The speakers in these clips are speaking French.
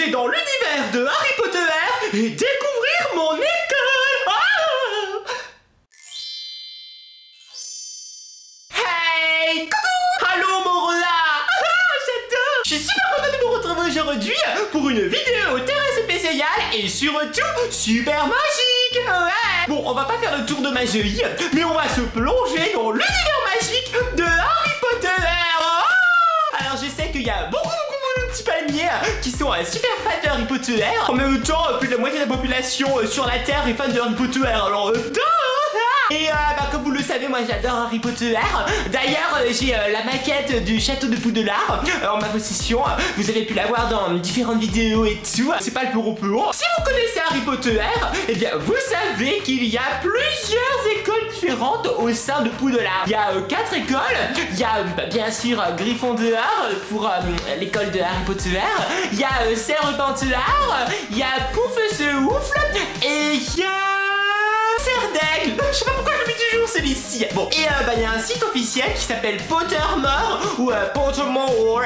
plonger dans l'univers de Harry Potter et découvrir mon école. Hey, coucou. Allô mon rat. J'adore. Je suis super content de vous retrouver aujourd'hui pour une vidéo très spéciale et surtout super magique. Ouais. Bon, on va pas faire le tour de magie, mais on va se plonger dans l'univers magique de Harry Potter. Alors je sais qu'il y a beaucoup de petits palmiers qui sont super fans de Harry Potter. En même temps, plus de la moitié de la population sur la Terre est fan de Harry Potter. Alors, et comme vous le savez, moi j'adore Harry Potter. D'ailleurs, j'ai la maquette du château de Poudlard en ma possession. Vous avez pu la voir dans différentes vidéos et tout. C'est pas le plus gros. Si vous connaissez Harry Potter, eh bien vous savez qu'il y a plusieurs écoles différentes au sein de Poudlard. Il y a 4 écoles. Il y a bien sûr Gryffondor pour l'école de Harry Potter. Il y a Serpentard. Il y a Poufsouffle. Et il y a Serdaigle. Je sais pas pourquoi je mets toujours celui-ci. Bon, et il y a un site officiel qui s'appelle Pottermore ou Pottermore.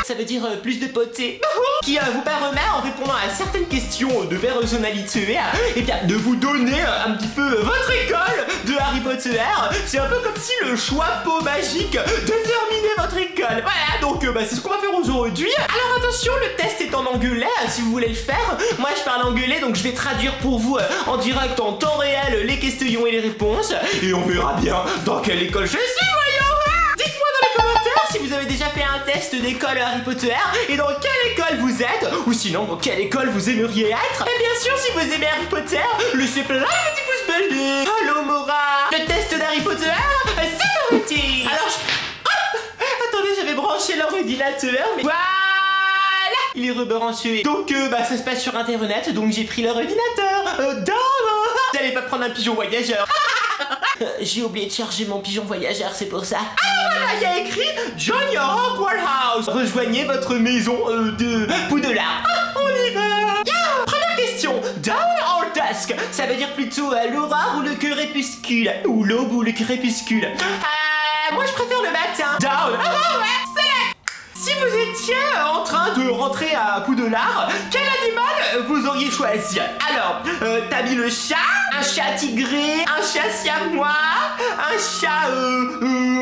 Ça veut dire plus de poté. Qui vous permet, en répondant à certaines questions de personnalité, et bien de vous donner un petit peu votre école de Harry Potter. C'est un peu comme si le choix pot magique déterminait votre école. Voilà, donc c'est ce qu'on va faire aujourd'hui. Alors attention, le test est en anglais si vous voulez le faire. Moi je parle anglais, donc je vais traduire pour vous en direct en temps réel les questions et les réponses. Et on verra bien dans quelle école je suis, voyons. Dites-moi dans les commentaires si vous avez déjà fait un test d'école Harry Potter et dans quelle école vous êtes, ou sinon dans quelle école vous aimeriez être. Et bien sûr, si vous aimez Harry Potter, laissez plein de petits pouces bleus. Allô Mora, le test d'Harry Potter, c'est parti. Alors attendez, j'avais branché l'ordinateur, mais voilà, il est rebranché. Donc ça se passe sur internet, donc j'ai pris l'ordinateur. J'allais pas prendre un pigeon voyageur. J'ai oublié de charger mon pigeon voyageur, c'est pour ça. Ah voilà, il y a écrit Join your Hogwarts House. Rejoignez votre maison de Poudlard. On y va. Yeah. Première question. Dawn or dusk, ça veut dire plutôt l'aurore ou le crépuscule, ou l'aube ou le crépuscule. Moi je préfère le matin. Dawn. Ouais, c'est là. Si vous étiez en train de rentrer à Poudlard, quel animal vous auriez choisi? Alors, t'as mis le chat, un chat tigré, un chat siamois, un chat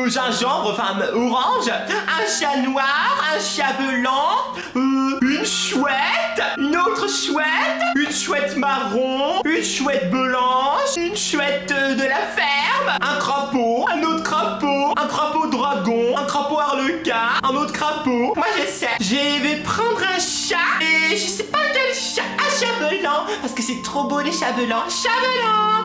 gingembre, enfin orange, un chat noir, un chat blanc, une chouette, une autre chouette, une chouette marron, une chouette blanche, une chouette de la ferme, un crapaud, un autre crapaud, un crapaud dragon, un crapaud harlequin, un autre crapaud. Moi je sais, je vais prendre un chat et je sais pas quel chat. Un chat blanc, parce que c'est trop beau les chats blancs. Chat blanc.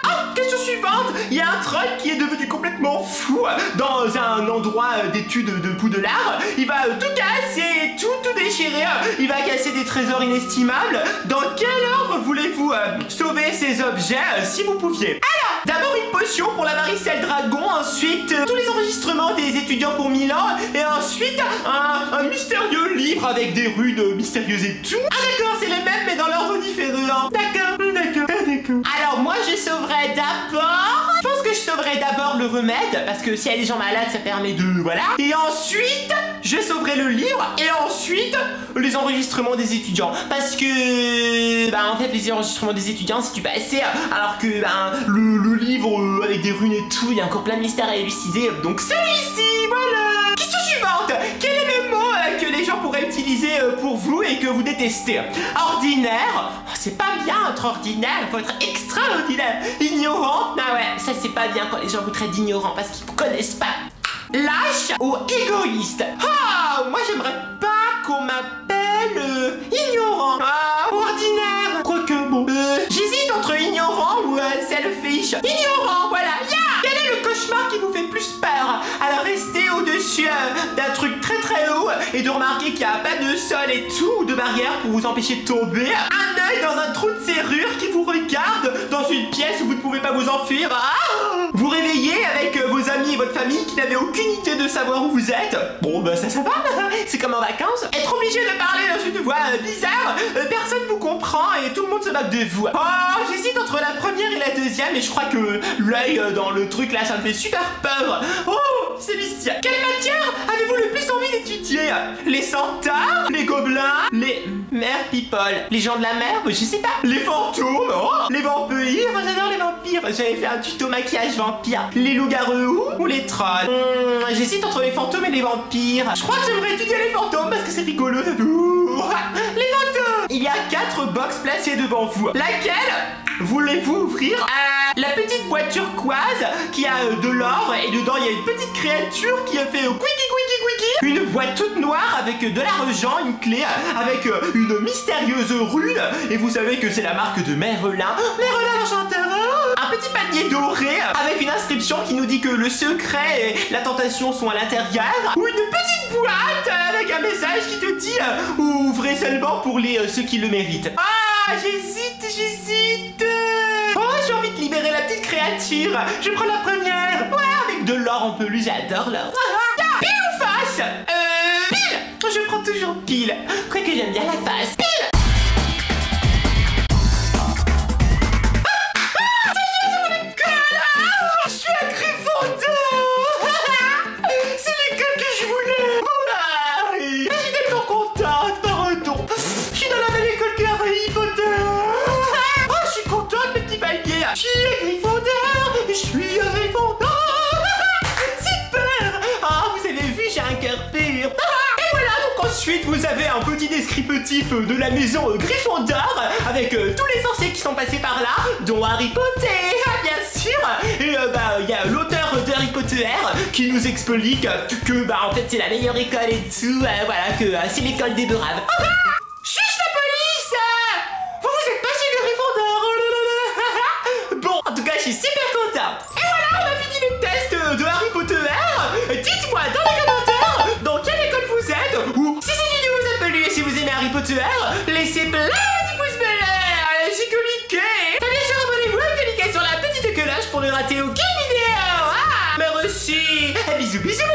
Oh, question suivante. Il y a un troll qui est devenu complètement fou dans un endroit d'études de Poudlard. Il va tout casser, tout déchirer. Il va casser des trésors inestimables. Dans quel ordre voulez-vous sauver ces objets si vous pouviez? Alors, d'abord une potion pour la varicelle dragon, ensuite tous les enregistrements des étudiants pour Milan, et ensuite un mystérieux livre avec des runes mystérieuses et tout. Ah d'accord, c'est les mêmes mais dans l'ordre différent. D'accord. Alors moi je sauverais d'abord, je pense que je sauverais d'abord le remède, parce que s'il y a des gens malades ça permet de, voilà. Et ensuite je sauverai le livre, et ensuite les enregistrements des étudiants, parce que en fait les enregistrements des étudiants c'est du passé, alors que le livre avec des runes et tout, il y a encore plein de mystères à élucider, donc celui-ci, voilà. Question suivante. Quel est le mot que les gens pourraient utiliser pour vous et que vous détestez? Ordinaire. C'est pas bien être ordinaire, faut être extraordinaire. Ignorant. Ah ouais, ça c'est pas bien quand les gens vous traitent d'ignorant parce qu'ils vous connaissent pas. Lâche ou égoïste? Ah, moi j'aimerais pas qu'on m'appelle ignorant. Ah, ordinaire. Quoique bon, j'hésite entre ignorant ou selfish. Ignorant, voilà. Yeah. Quel est le cauchemar qui vous fait plus peur? Alors restez au-dessus d'un truc très haut et de remarquer qu'il n'y a pas de sol et tout, ou de barrière pour vous empêcher de tomber. Un œil dans un trou de serrure qui vous regarde dans une pièce où vous ne pouvez pas vous enfuir. Ah, vous réveillez avec vos amis et votre famille qui n'avaient aucune idée de savoir où vous êtes. Bon ça va, c'est comme en vacances. Être obligé de parler dans une voix bizarre, personne vous comprend et tout le monde se moque de vous. Oh, j'hésite entre la première et la deuxième, et je crois que l'œil dans le truc là ça me fait super peur. Oh, celui-ci. Quelle matière avez-vous le plus envie d'étudier? les centaures, les gobelins, les mères people, les gens de la mer, je sais pas, les fantômes, oh, les vampires, j'adore les vampires, j'avais fait un tuto maquillage vampire, les loups-garous ou les trolls. J'hésite entre les fantômes et les vampires. Je crois que j'aimerais étudier les fantômes parce que c'est rigolo. Les fantômes. Il y a 4 box placées devant vous. Laquelle voulez-vous ouvrir? La petite boîte turquoise qui a de l'or et dedans il y a une petite créature qui a fait une boîte toute noire avec de l'argent, une clé avec une mystérieuse rune et vous savez que c'est la marque de Merlin. Merlin l'enchanteur. Un petit panier doré avec une inscription qui nous dit que le secret et la tentation sont à l'intérieur. Ou une petite boîte avec un message qui te dit ouvrez seulement pour ceux qui le méritent. Ah, j'hésite. Oh, j'ai envie de libérer la petite créature. Je prends la première. Ouais, avec de l'or en peluche, j'adore l'or. Pile ou face? Pile. Je prends toujours pile. Quoique j'aime bien la face. Pile. Je suis un Gryffondor. C'est l'école que je voulais. Je suis tellement contente, pardon. Je suis dans la même école que Harry Potter. Oh, je suis contente, mes petits paliers. Je suis un Gryffondor. Je suis un Gryffondor. Super. Ah, vous avez vu, j'ai un cœur pur. Et voilà, donc ensuite, vous avez un petit descriptif de la maison Gryffondor avec tous les sorciers qui sont passés par là, dont Harry Potter, bien sûr. Et il y a l'auteur de Harry Potter qui nous explique que en fait c'est la meilleure école et tout, voilà, que c'est l'école des braves. Chuche la police. Vous êtes pas chez Gryffondor. Bon, en tout cas je suis super content. Et voilà, on a fini les tests de Harry Potter. Dites-moi dans les commentaires dans quelle école vous êtes, ou si cette vidéo vous a plu et si vous aimez Harry Potter, laissez plein de petits pouces bleus, allez-y cliquez. Et bien sûr abonnez-vous et cliquez sur la petite cloche pour ne rater aucune vidéo. Merci. Bisous bisous.